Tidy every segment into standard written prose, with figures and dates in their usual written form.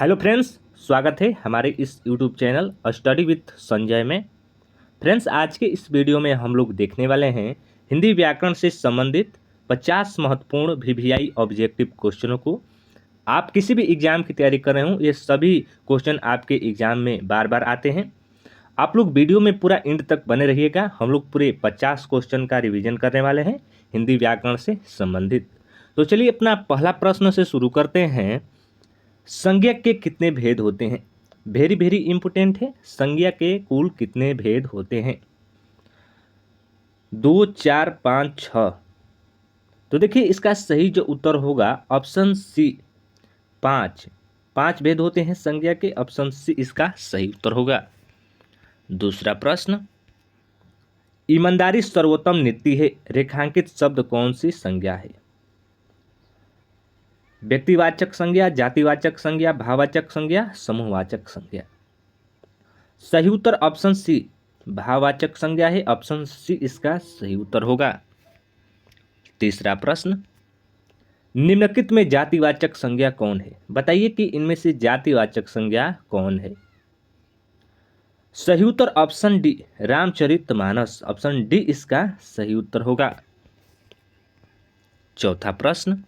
Hello friends, स्वागत है हमारे इस YouTube channel study with Sanjay में। फ्रेंड्स, आज के इस वीडियो में हम लोग देखने वाले हैं हिंदी व्याकरण से संबंधित 50 महत्वपूर्ण वीवीआई ऑब्जेक्टिव क्वेश्चनों को। आप किसी भी एग्जाम की तैयारी कर रहे हो, ये सभी क्वेश्चन आपके एग्जाम में बार बार आते हैं। आप लोग वीडियो में पूरा एंड तक बने रहिएगा। हम लोग पूरे 50 क्वेश्चन का रिवीजन करने वाले हैं हिंदी व्याकरण से संबंधित। तो चलिए अपना पहला प्रश्न से शुरू करते हैं। संज्ञा के कितने भेद होते हैं? वेरी वेरी इंपोर्टेंट है। संज्ञा के कुल कितने भेद होते हैं? 2, 4, 5, 6। तो देखिए इसका सही जो उत्तर होगा ऑप्शन सी 5। 5 भेद होते हैं संज्ञा के। ऑप्शन सी इसका सही उत्तर होगा। दूसरा प्रश्न, ईमानदारी सर्वोत्तम नीति है, रेखांकित शब्द कौन सी संज्ञा है? व्यक्तिवाचक संज्ञा, जातिवाचक संज्ञा, भाववाचक संज्ञा, समूहवाचक संज्ञा। सही उत्तर ऑप्शन सी भाववाचक संज्ञा है। ऑप्शन सी इसका सही उत्तर होगा। तीसरा प्रश्न, निम्नलिखित में जातिवाचक संज्ञा कौन है? बताइए कि इनमें से जातिवाचक संज्ञा कौन है? सही उत्तर option D Ramcharitmanas. Option D इसका सही उत्तर होगा। चौथा प्रश्न,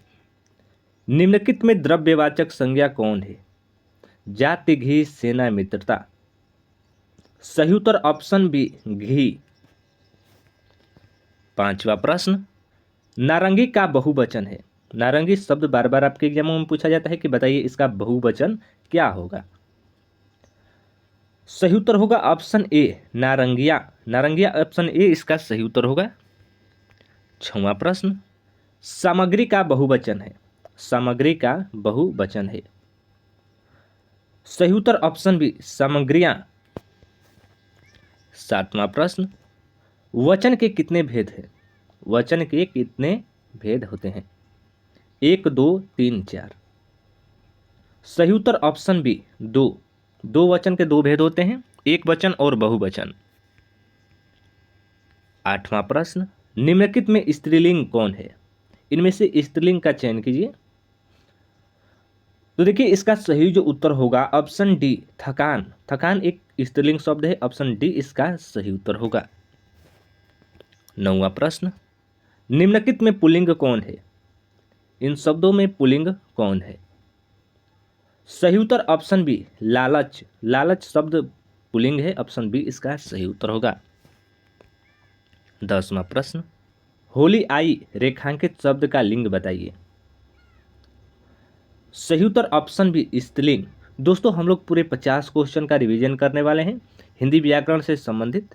निम्नलिखित में द्रव्यवाचक संज्ञा कौन है? जाति, घी, सेना, मित्रता। सही उत्तर ऑप्शन बी घी। पांचवा प्रश्न, नारंगी का बहुवचन है। नारंगी शब्द बार बार आपके एग्जामों में पूछा जाता है कि बताइए इसका बहुवचन क्या होगा? सही उत्तर होगा ऑप्शन ए नारंगिया। नारंगिया ऑप्शन ए इसका सही उत्तर होगा। छठवां प्रश्न, सामग्री का बहुवचन है। सामग्री का बहुवचन है। सही उत्तर ऑप्शन बी सामग्रियां। सातवां प्रश्न, वचन के कितने भेद हैं? वचन के कितने भेद होते हैं? 1, 2, 3, 4। सही उत्तर ऑप्शन बी 2। 2 वचन के 2 भेद होते हैं, एक वचन और बहुवचन। आठवां प्रश्न, निम्नलिखित में स्त्रीलिंग कौन है? इनमें से स्त्रीलिंग का चयन कीजिए। तो देखिए इसका सही जो उत्तर होगा ऑप्शन डी थकान। थकान एक स्त्रीलिंग शब्द है। ऑप्शन डी इसका सही उत्तर होगा। नौवां प्रश्न, निम्नलिखित में पुल्लिंग कौन है? इन शब्दों में पुल्लिंग कौन है? सही उत्तर ऑप्शन बी लालच। लालच शब्द पुल्लिंग है। ऑप्शन बी इसका सही उत्तर होगा। 10वां प्रश्न, होली आई रेखांकित शब्द का लिंग बताइए। सही उत्तर ऑप्शन बी स्त्रीलिंग। दोस्तों हम लोग पूरे 50 क्वेश्चन का रिवीजन करने वाले हैं हिंदी व्याकरण से संबंधित।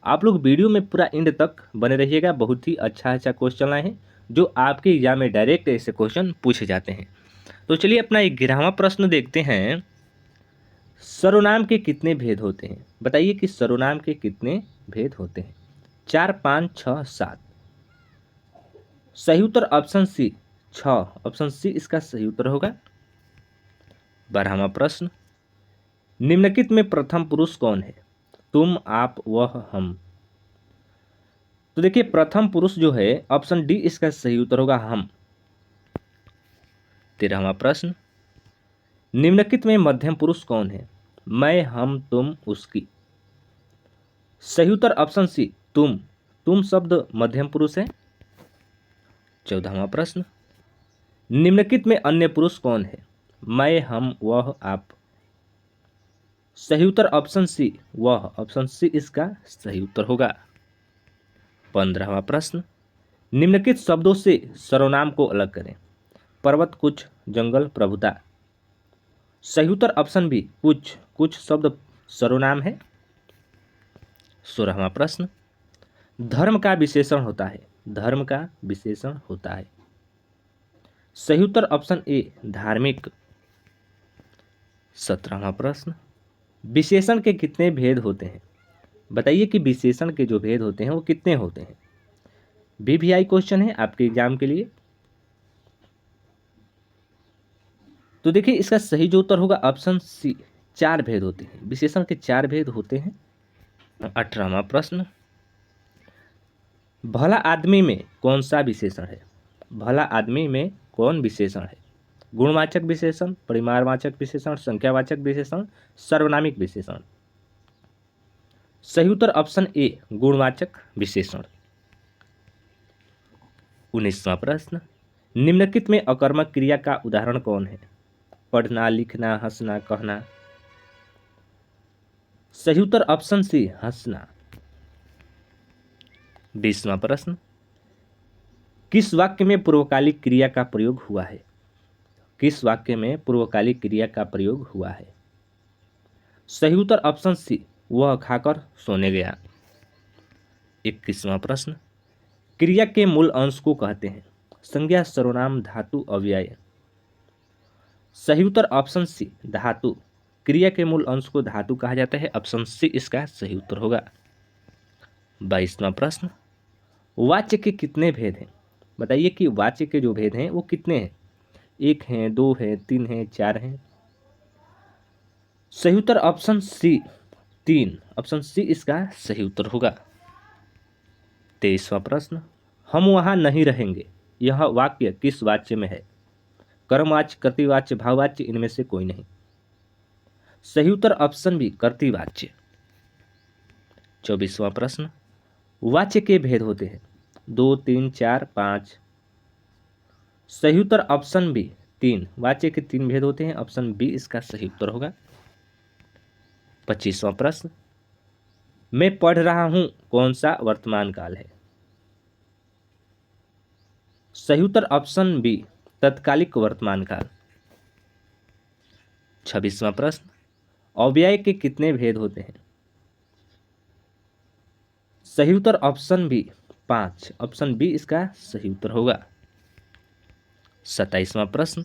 आप लोग वीडियो में पूरा एंड तक बने रहिएगा। बहुत ही अच्छा क्वेश्चन लाए हैं जो आपके एग्जाम में डायरेक्ट ऐसे क्वेश्चन पूछे जाते हैं। तो चलिए अपना 11वां प्रश्न देखते हैं। सर्वनाम के कितने भेद होते हैं? बताइए कि सर्वनाम के कितने भेद होते हैं? 4, 5, 6, 7। सही उत्तर ऑप्शन सी 6। ऑप्शन सी इसका सही उत्तर होगा। 12वां प्रश्न, निम्नलिखित में प्रथम पुरुष कौन है? तुम, आप, वह, हम। तो देखिए प्रथम पुरुष जो है ऑप्शन डी इसका सही उत्तर होगा हम। 13वां प्रश्न, निम्नलिखित में मध्यम पुरुष कौन है? मैं, हम, तुम, उसकी। सही उत्तर ऑप्शन सी तुम। तुम शब्द मध्यम पुरुष है। 14वां प्रश्न, निम्नलिखित में अन्य पुरुष कौन है? मैं, हम, वह, आप। सही उत्तर ऑप्शन सी वह। ऑप्शन सी इसका सही उत्तर होगा। 15वां प्रश्न, निम्नलिखित शब्दों से सर्वनाम को अलग करें। पर्वत, कुछ, जंगल, प्रभुता। सही उत्तर ऑप्शन बी कुछ। कुछ शब्द सर्वनाम है। 16वां प्रश्न, धर्म का विशेषण होता है। धर्म का विशेषण होता है। सही उत्तर ऑप्शन ए धार्मिक। 17वां प्रश्न, विशेषण के कितने भेद होते हैं? बताइए कि विशेषण के जो भेद होते हैं वो कितने होते हैं? वीवीआई क्वेश्चन है आपके एग्जाम के लिए। तो देखिए इसका सही जो उत्तर होगा ऑप्शन सी 4 भेद होते हैं। विशेषण के 4 भेद होते हैं। 18वां प्रश्न, भला आदमी में कौन सा विशेषण है? भला आदमी में कौन विशेषण है? गुणवाचक विशेषण, परिमाणवाचक विशेषण, संख्यावाचक विशेषण, सर्वनामिक विशेषण। सही उत्तर ऑप्शन ए गुणवाचक विशेषण। 19वां प्रश्न, निम्नलिखित में अकर्मक क्रिया का उदाहरण कौन है? पढ़ना, लिखना, हंसना, कहना। सही उत्तर ऑप्शन सी हंसना। 20वां प्रश्न, किस वाक्य में पूर्वकालिक क्रिया का प्रयोग हुआ है? किस वाक्य में पूर्वकालिक क्रिया का प्रयोग हुआ है? सही उत्तर ऑप्शन सी वह खाकर सोने गया। 21वां प्रश्न, क्रिया के मूल अंश को कहते हैं? संज्ञा, सर्वनाम, धातु, अव्यय। सही उत्तर ऑप्शन सी धातु। क्रिया के मूल अंश को धातु कहा जाता है। ऑप्शन सी इसका सही उत्तर होगा। 22वां प्रश्न, वाच्य के कितने भेद हैं? बताइए कि वाच्य के जो भेद हैं वो कितने हैं? 1 हैं, 2 हैं, 3 हैं, 4 हैं। सही उत्तर ऑप्शन सी 3। ऑप्शन सी इसका सही उत्तर होगा। 23वां प्रश्न, हम वहां नहीं रहेंगे, यह वाक्य किस वाच्य में है? कर्मवाच्य, कर्तृवाच्य, भाववाच्य, इनमें से कोई नहीं। सही उत्तर ऑप्शन बी कर्तृवाच्य। 24वां प्रश्न, वाच्य के भेद होते हैं 2, 3, 4, 5। सही उत्तर ऑप्शन बी 3। वाच्य के 3 भेद होते हैं। ऑप्शन बी इसका सही उत्तर होगा। 25वां प्रश्न, मैं पढ़ रहा हूं कौन सा वर्तमान काल है? सही उत्तर ऑप्शन बी तत्कालिक वर्तमान काल। 26वां प्रश्न, अव्यय के कितने भेद होते हैं? सही उत्तर ऑप्शन बी 5। ऑप्शन बी इसका सही उत्तर होगा। 27वां प्रश्न,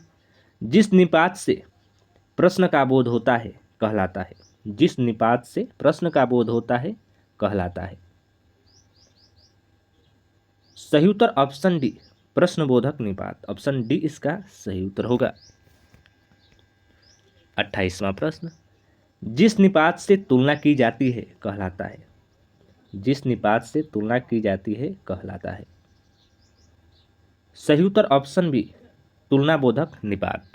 जिस निपात से प्रश्न का बोध होता है कहलाता है? जिस निपात से प्रश्न का बोध होता है कहलाता है? सही उत्तर ऑप्शन डी प्रश्नबोधक निपात। ऑप्शन डी इसका सही उत्तर होगा। 28वां प्रश्न, जिस निपात से तुलना की जाती है कहलाता है? जिस निपात से तुलना की जाती है कहलाता है? सही उत्तर ऑप्शन बी तुलनाबोधक निपात।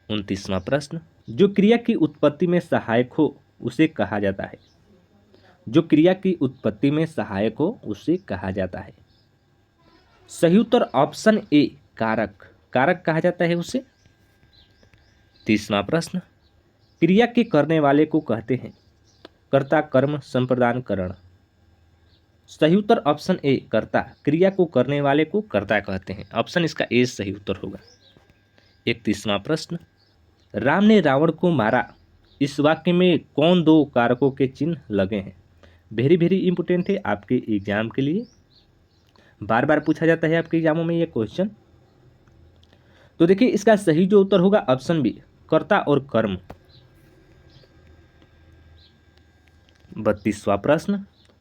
29वां प्रश्न, जो क्रिया की उत्पत्ति में सहायक हो उसे कहा जाता है? जो क्रिया की उत्पत्ति में सहायक हो उसे कहा जाता है? सही उत्तर ऑप्शन ए कारक। कारक कहा जाता है उसे। 30वां प्रश्न, क्रिया के करने वाले को कहते हैं? कर्ता, कर्म, संप्रदान, करण। सही उत्तर ऑप्शन ए कर्ता। क्रिया को करने वाले को कर्ता कहते हैं। ऑप्शन इसका ए सही उत्तर होगा। 31वां प्रश्न, राम ने रावण को मारा, इस वाक्य में कौन दो कारकों के चिन्ह लगे हैं? वेरी वेरी इंपोर्टेंट है आपके एग्जाम के लिए, बार बार पूछा जाता है आपके एग्जामों में ये क्वेश्चन। तो देखिए इसका सही जो उत्तर होगा ऑप्शन बी कर्ता और कर्म। 32वां प्रश्न,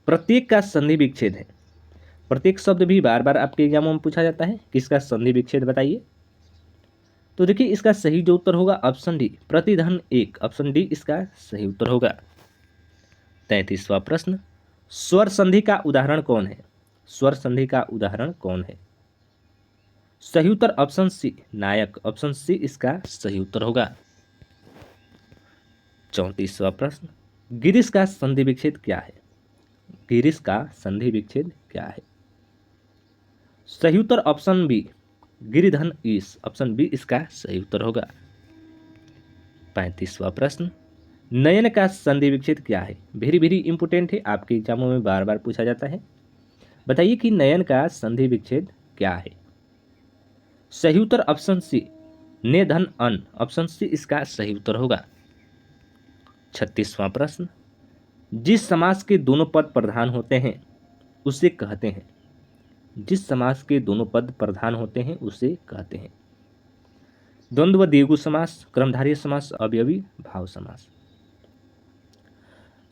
प्रत्येक का संधि विच्छेद है? प्रत्येक शब्द भी बार बार आपके एग्जामों में पूछा जाता है, किसका संधि विच्छेद बताइए। तो देखिए इसका सही जो उत्तर होगा ऑप्शन डी प्रतिधन 1। ऑप्शन डी इसका सही उत्तर होगा। 33वां प्रश्न, स्वर संधि का उदाहरण कौन है? स्वर संधि का उदाहरण कौन है? सही उत्तर ऑप्शन सी नायक। ऑप्शन सी इसका सही उत्तर होगा। 34वां प्रश्न, गिरीश का संधि विच्छेद क्या है? गिरीश का संधि विच्छेद क्या है? सही उत्तर ऑप्शन बी गिरिधन ईश। ऑप्शन बी इसका सही उत्तर होगा। 35वां प्रश्न, नयन का संधि विच्छेद क्या है? वेरी वेरी इंपोर्टेंट है, आपके एग्जामों में बार बार पूछा जाता है। बताइए कि नयन का संधि विच्छेद क्या है? सही उत्तर ऑप्शन सी ने धन अन। ऑप्शन सी इसका सही उत्तर होगा। 36वां प्रश्न, जिस समास के दोनों पद प्रधान होते हैं उसे कहते हैं? जिस समास के दोनों पद प्रधान होते हैं उसे कहते हैं? द्वंद्व, द्विगु समास, कर्मधारय समास, अवयवी भाव समास।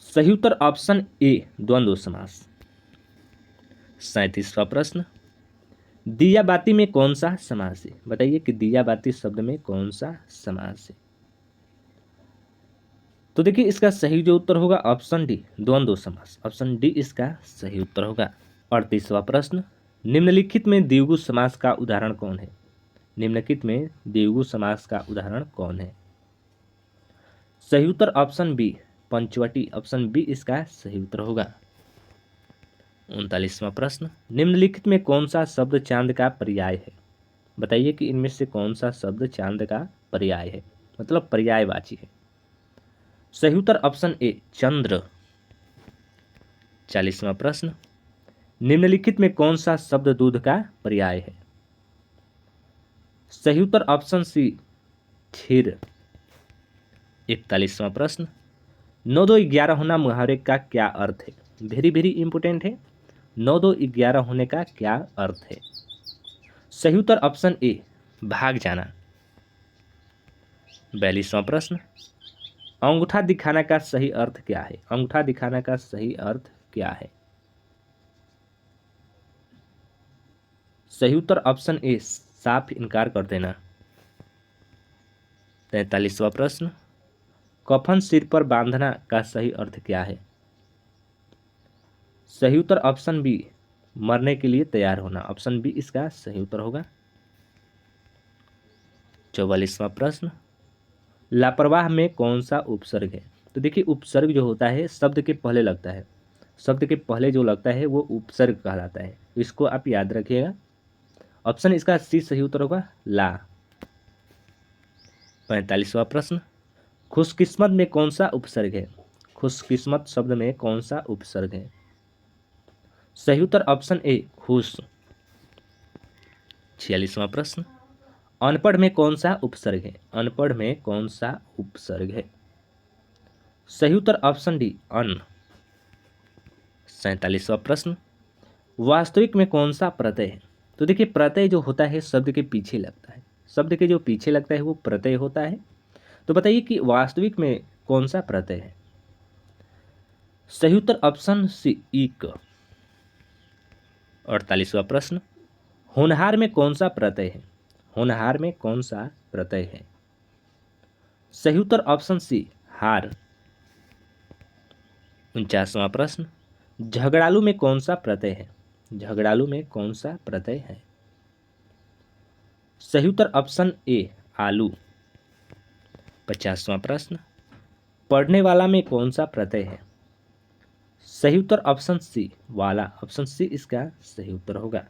सही उत्तर ऑप्शन ए द्वंद्व समास। 37वां प्रश्न, दिया बाती में कौन सा समास है? बताइए कि दिया बाती शब्द में कौन सा समास है? तो देखिए इसका सही जो उत्तर होगा ऑप्शन डी द्वंद्व समास। ऑप्शन डी इसका सही उत्तर होगा। 38वां प्रश्न, निम्नलिखित में द्विगु समास का उदाहरण कौन है? निम्नलिखित में द्विगु समास का उदाहरण कौन है? सही उत्तर option B Panchvati, option B इसका सही उत्तर होगा। 39वां प्रश्न, निम्नलिखित में कौन सा शब्द चांद का पर्याय है? बताइए कि इनमें से कौन सा शब्द चांद का पर्याय है, मतलब पर्यायवाची है। सही उत्तर ऑप्शन ए चंद्र। 40वां प्रश्न, निम्नलिखित में कौन सा शब्द दूध का पर्याय है? सही उत्तर ऑप्शन सी क्षीर। 41वां प्रश्न, 9 2 11 होना मुहावरे का क्या अर्थ है? वेरी वेरी इंपोर्टेंट है। 9 2 11 होने का क्या अर्थ है? सही उत्तर ऑप्शन ए भाग जाना। 42वां प्रश्न, अंगूठा दिखाना का सही अर्थ क्या है? अंगूठा दिखाना का सही अर्थ क्या है? सही उत्तर ऑप्शन ए साफ इनकार कर देना। 43वां प्रश्न, कफन सिर पर बांधना का सही अर्थ क्या है? सही उत्तर ऑप्शन बी मरने के लिए तैयार होना, ऑप्शन बी इसका सही उत्तर होगा। 44वां प्रश्न, लापरवाह में कौन सा उपसर्ग है? तो देखिए उपसर्ग जो होता है शब्द के पहले लगता है, शब्द के पहले जो लगता है वो उपसर्ग कहलाता है, तो इसको आप याद रखिएगा। ऑप्शन इसका सी सही उत्तर होगा ला। 45वां प्रश्न, खुशकिस्मत में कौन सा उपसर्ग है? खुशकिस्मत शब्द में कौन सा उपसर्ग है? सही उत्तर ऑप्शन ए खुश। 46वां प्रश्न, अनपढ़ में कौन सा उपसर्ग है? अनपढ़ में कौन सा उपसर्ग है? सही उत्तर ऑप्शन डी अन। 47वां प्रश्न, वास्तविक में कौन सा प्रत्यय है? तो देखिए प्रत्यय जो होता है शब्द के पीछे लगता है, शब्द के जो पीछे लगता है वो प्रत्यय होता है। तो बताइए कि वास्तविक में कौन सा प्रत्यय है? सही उत्तर ऑप्शन सी इक। 48वां प्रश्न, होनहार में कौन सा प्रत्यय है? होनहार में कौन सा प्रत्यय है? सही उत्तर ऑप्शन सी हार। 49वां प्रश्न, झगड़ालू में कौन सा प्रत्यय है? झगड़ालू में कौन सा प्रत्यय है? सही उत्तर ऑप्शन ए आलू। 50वां प्रश्न, पढ़ने वाला में कौन सा प्रत्यय है? सही उत्तर ऑप्शन सी वाला, ऑप्शन सी इसका सही उत्तर होगा।